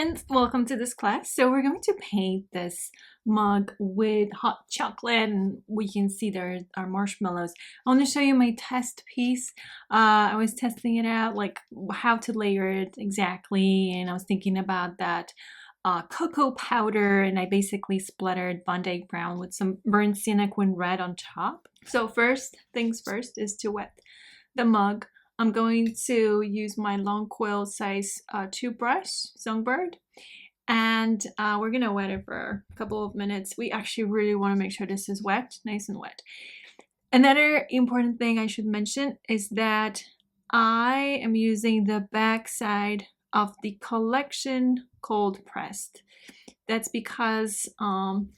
friends, welcome to this class. So we're going to paint this mug with hot chocolate, and we can see there are marshmallows. I want to show you my test piece. I was testing it out, like how to layer it exactly, and I was thinking about that cocoa powder, and I basically splattered Van Dyke brown with some burnt sequin red on top. So first things first is to wet the mug. I'm going to use my long coil size tube brush, Songbird, and we're gonna wet it for a couple of minutes. We actually really want to make sure this is wet, nice and wet. Another important thing I should mention is that I am using the back side of the collection cold pressed. That's because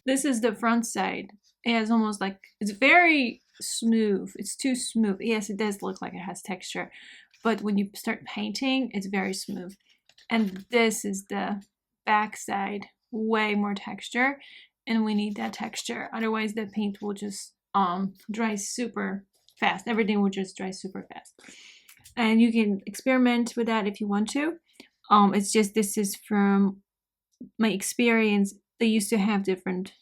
this is the front side. It has almost like, it's very smooth. It's too smooth. Yes, it does look like it has texture, but when you start painting, it's very smooth. And this is the back side, way more texture, and we need that texture. Otherwise, the paint will just dry super fast. Everything will just dry super fast. And you can experiment with that if you want to. It's just, this is from my experience. They used to have different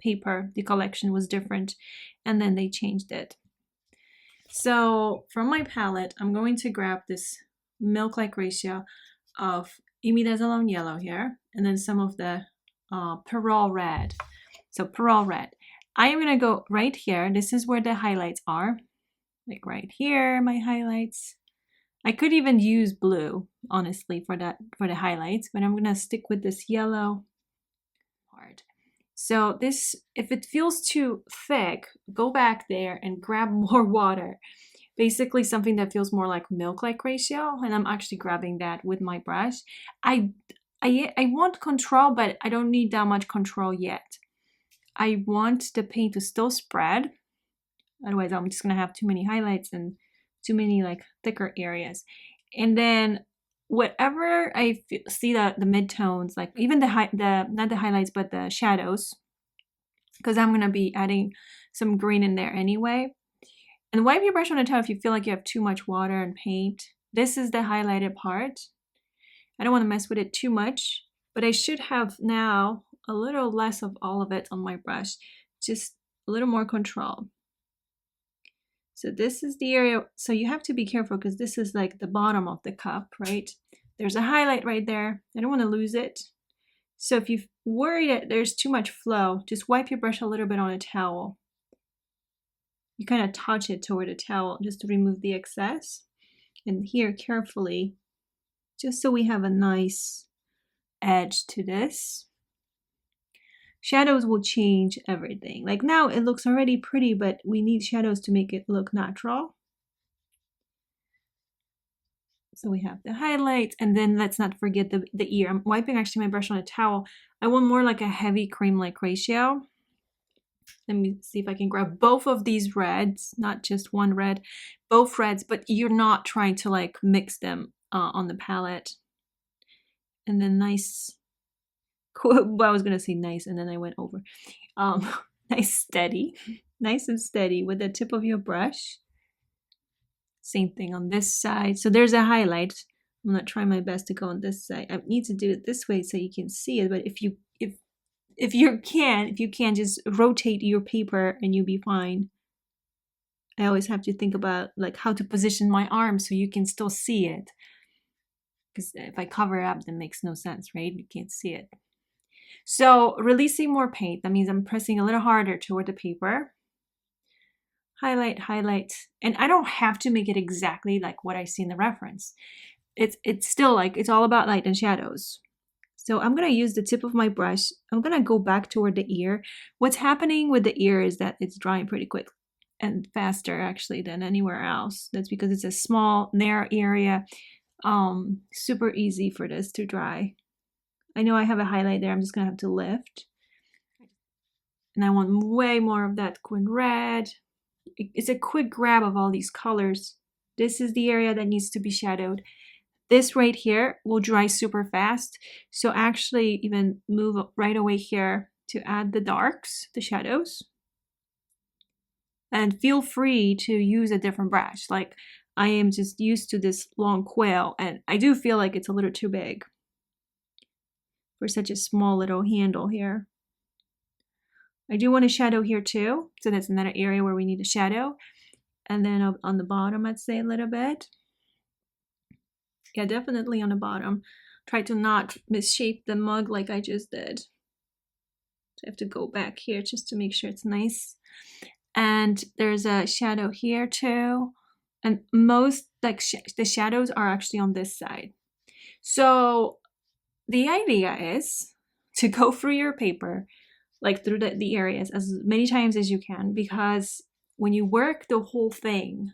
paper. The collection was different, and then they changed it. So from my palette, I'm going to grab this milk-like ratio of Imidazzle yellow here, and then some of the Pearl red. So Pearl red. I am going to go right here. This is where the highlights are. Like right here, my highlights. I could even use blue, honestly, for the highlights, but I'm going to stick with this yellow part. So this, if it feels too thick, go back there and grab more water. Basically something that feels more like milk-like ratio, and I'm actually grabbing that with my brush. I want control, but I don't need that much control yet. I want the paint to still spread. Otherwise, I'm just gonna have too many highlights and too many like thicker areas. And then whatever I see the midtones, like even the not the highlights but the shadows, because I'm gonna be adding some green in there anyway. And wipe your brush on the top if you feel like you have too much water and paint. This is the highlighted part. I don't want to mess with it too much, but I should have now a little less of all of it on my brush, just a little more control. So this is the area, so you have to be careful because this is like the bottom of the cup, right? There's a highlight right there. I don't want to lose it. So if you're worried that there's too much flow, just wipe your brush a little bit on a towel. You kind of touch it toward a towel just to remove the excess. And here carefully, just so we have a nice edge to this. Shadows will change everything. Like now it looks already pretty, but we need shadows to make it look natural. So we have the highlights, and then let's not forget the ear. I'm wiping actually my brush on a towel. I want more like a heavy cream-like ratio. Let me see if I can grab both of these reds, not just one red, both reds, but you're not trying to like mix them on the palette. And then nice, well, I was gonna say nice, and then I went over. Nice and steady with the tip of your brush. Same thing on this side. So there's a highlight. I'm gonna try my best to go on this side. I need to do it this way so you can see it, but if you can just rotate your paper and you'll be fine. I always have to think about like how to position my arm so you can still see it. Because if I cover it up, that makes no sense, right? You can't see it. So releasing more paint, that means I'm pressing a little harder toward the paper. Highlight, highlight. And I don't have to make it exactly like what I see in the reference. It's still like, it's all about light and shadows. So I'm going to use the tip of my brush. I'm going to go back toward the ear. What's happening with the ear is that it's drying pretty quick and faster actually than anywhere else. That's because it's a small, narrow area. Super easy for this to dry. I know I have a highlight there. I'm just going to have to lift. And I want way more of that quin red. It's a quick grab of all these colors. This is the area that needs to be shadowed. This right here will dry super fast. So actually even move right away here to add the darks, the shadows. And feel free to use a different brush. Like I am just used to this long coil, and I do feel like it's a little too big. for such a small little handle here. I do want a shadow here too, so that's another area where we need a shadow. And then on the bottom, I'd say a little bit. Yeah, definitely on the bottom. Try to not misshape the mug like I just did. So I have to go back here just to make sure it's nice. And there's a shadow here too. And most like the shadows are actually on this side. So the idea is to go through your paper, like through the areas as many times as you can, because when you work the whole thing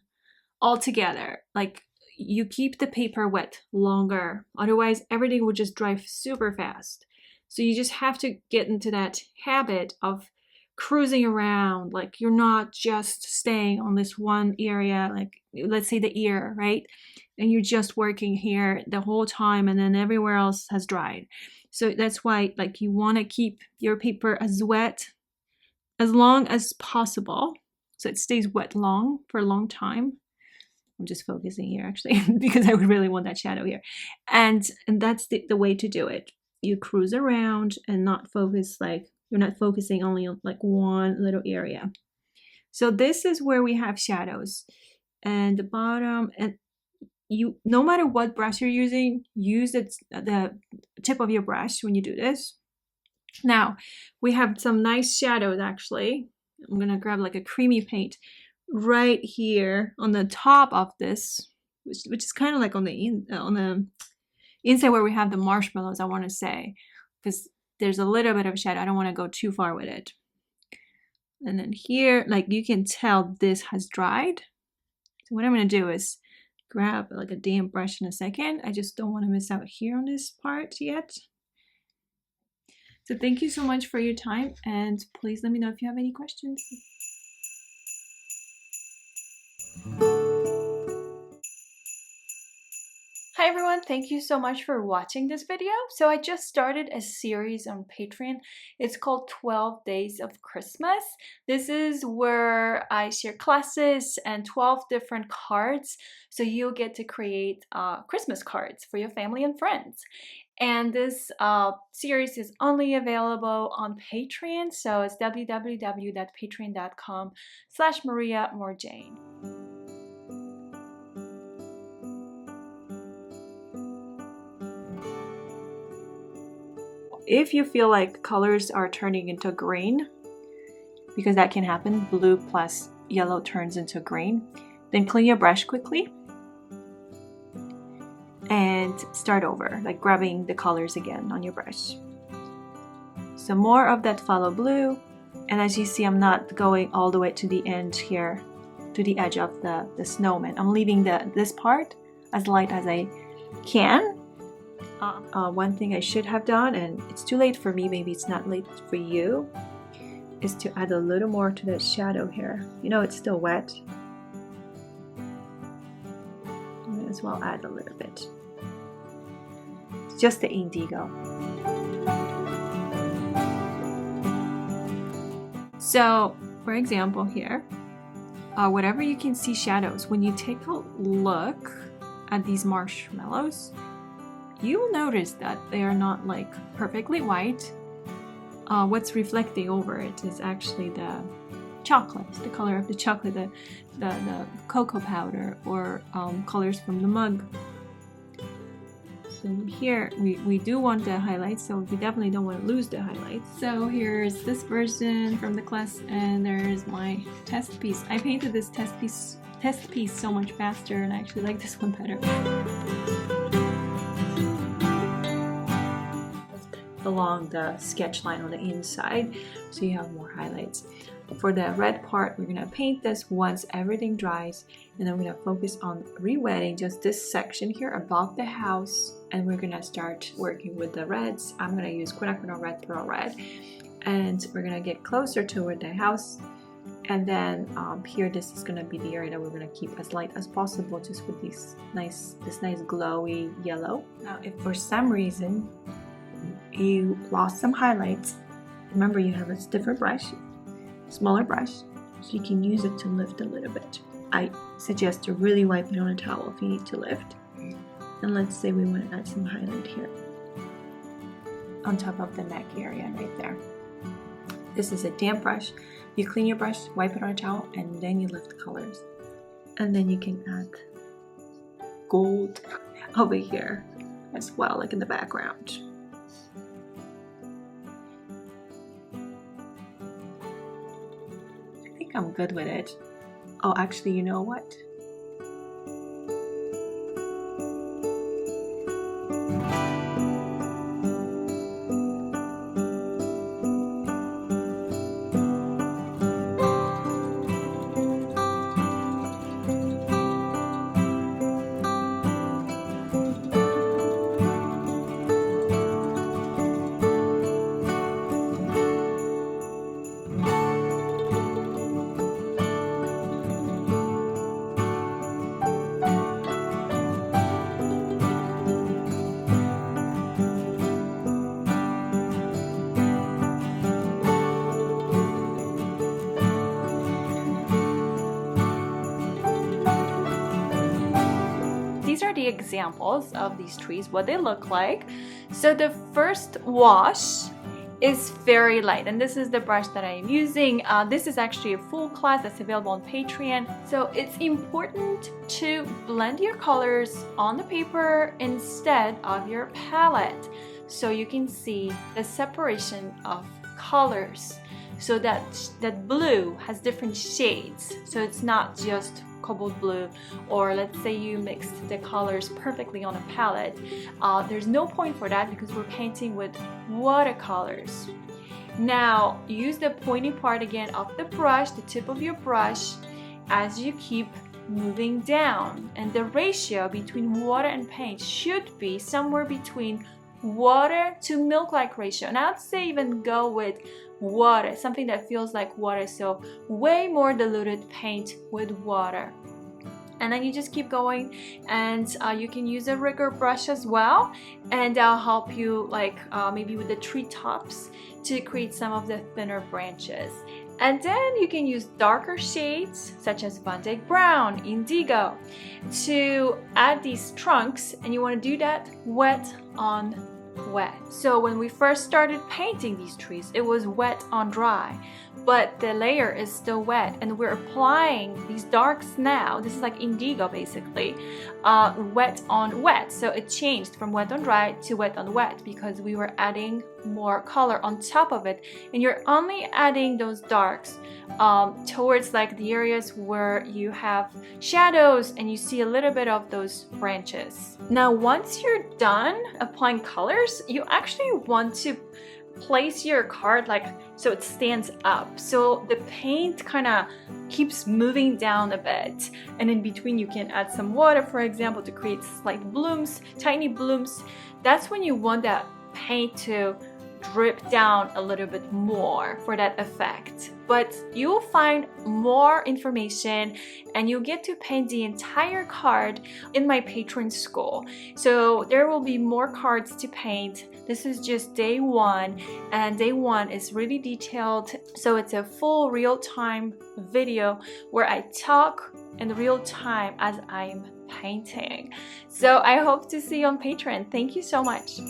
all together, like you keep the paper wet longer. Otherwise, everything would just dry super fast. So you just have to get into that habit of cruising around. Like you're not just staying on this one area, like let's say the ear, right? And you're just working here the whole time and then everywhere else has dried. So that's why like you want to keep your paper as wet as long as possible. So it stays wet for a long time. I'm just focusing here actually because I would really want that shadow here. And that's the way to do it. You cruise around and not focus, like you're not focusing only on like one little area. So this is where we have shadows. And the bottom, and you, no matter what brush you're using, use the tip of your brush when you do this. Now we have some nice shadows actually. I'm gonna grab like a creamy paint right here on the top of this, which is kind of like on the inside where we have the marshmallows, I want to say, because there's a little bit of shadow. I don't want to go too far with it. And then here, like you can tell this has dried. So what I'm going to do is grab like a damp brush in a second. I just don't want to miss out here on this part yet. So thank you so much for your time, and please let me know if you have any questions. Hi everyone, thank you so much for watching this video. So I just started a series on Patreon. It's called 12 Days of Christmas. This is where I share classes and 12 different cards. So you'll get to create Christmas cards for your family and friends. And this series is only available on Patreon. So it's www.patreon.com/MariaMoreJane. If you feel like colors are turning into green, because that can happen, blue plus yellow turns into green, then clean your brush quickly and start over, like grabbing the colors again on your brush. So more of that phthalo blue, and as you see, I'm not going all the way to the end here, to the edge of the snowman. I'm leaving this part as light as I can. One thing I should have done, and it's too late for me, maybe it's not late for you, is to add a little more to that shadow here. You know, it's still wet. I may as well add a little bit. It's just the indigo. So, for example here, whatever you can see shadows, when you take a look at these marshmallows, you will notice that they are not like perfectly white. What's reflecting over it is actually the chocolate, the color of the chocolate, the cocoa powder, or colors from the mug. So here we do want the highlights, so we definitely don't want to lose the highlights. So here's this version from the class, and there's my test piece. I painted this test piece so much faster, and I actually like this one better. Along the sketch line on the inside, so you have more highlights. For the red part, we're gonna paint this once everything dries, and then we're gonna focus on re-wetting just this section here above the house, and we're gonna start working with the reds. I'm gonna use quinacridone red, pearl red, and we're gonna get closer toward the house. And then here, this is gonna be the area that we're gonna keep as light as possible, just with this nice glowy yellow. Now, if for some reason you lost some highlights, remember you have a stiffer brush, smaller brush, so you can use it to lift a little bit. I suggest to really wipe it on a towel if you need to lift. And let's say we want to add some highlight here. on top of the neck area right there. This is a damp brush. You clean your brush, wipe it on a towel, and then you lift the colors. And then you can add gold over here as well, like in the background. I think I'm good with it. Oh, actually, you know what? These are the examples of these trees, what they look like. So the first wash is very light, and this is the brush that I am using. This is actually a full class that's available on Patreon. So it's important to blend your colors on the paper instead of your palette, so you can see the separation of colors, so that blue has different shades, so it's not just cobalt blue, or let's say you mixed the colors perfectly on a palette. There's no point for that because we're painting with watercolors. Now use the pointy part again of the brush, the tip of your brush, as you keep moving down, and the ratio between water and paint should be somewhere between water to milk-like ratio. And I'd say even go with water, something that feels like water, so way more diluted paint with water. And then you just keep going, and you can use a rigger brush as well, and that'll help you, like maybe with the tree tops, to create some of the thinner branches. And then you can use darker shades such as Van Dyke Brown, Indigo, to add these trunks, and you want to do that wet on wet. So when we first started painting these trees, it was wet on dry, but the layer is still wet, and we're applying these darks now. This is like indigo basically, wet on wet. So it changed from wet on dry to wet on wet because we were adding more color on top of it, and you're only adding those darks towards like the areas where you have shadows and you see a little bit of those branches. Now once you're done applying colors, you actually want to place your card like so it stands up, so the paint kind of keeps moving down a bit, and in between you can add some water, for example, to create slight blooms, tiny blooms. That's when you want that paint to drip down a little bit more for that effect. But you'll find more information and you'll get to paint the entire card in my Patreon school. So there will be more cards to paint. This is just day one, and day one is really detailed. So it's a full real-time video where I talk in real time as I'm painting. So I hope to see you on Patreon. Thank you so much.